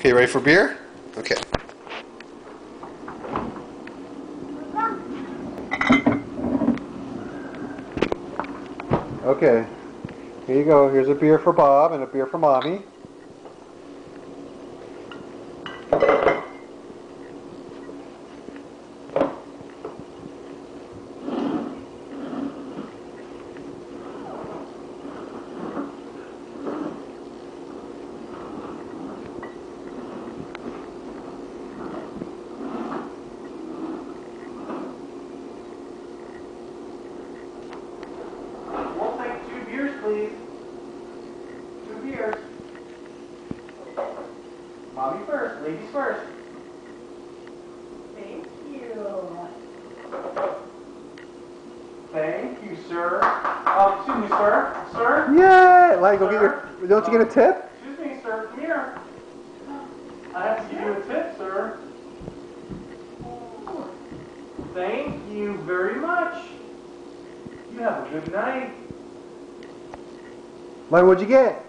Okay, ready for beer? Okay. Okay. Here you go. Here's a beer for Bob and a beer for Mommy. We'll take 2 beers, please. 2 beers. Mommy first, ladies first. Thank you. Thank you, sir. Excuse me, sir. Sir? Yeah! Like, go get Sir? your. Don't you get a tip? Excuse me, sir. Come here. I have to give you a tip, sir. Thank you very much. You have a good night. Like, what'd you get?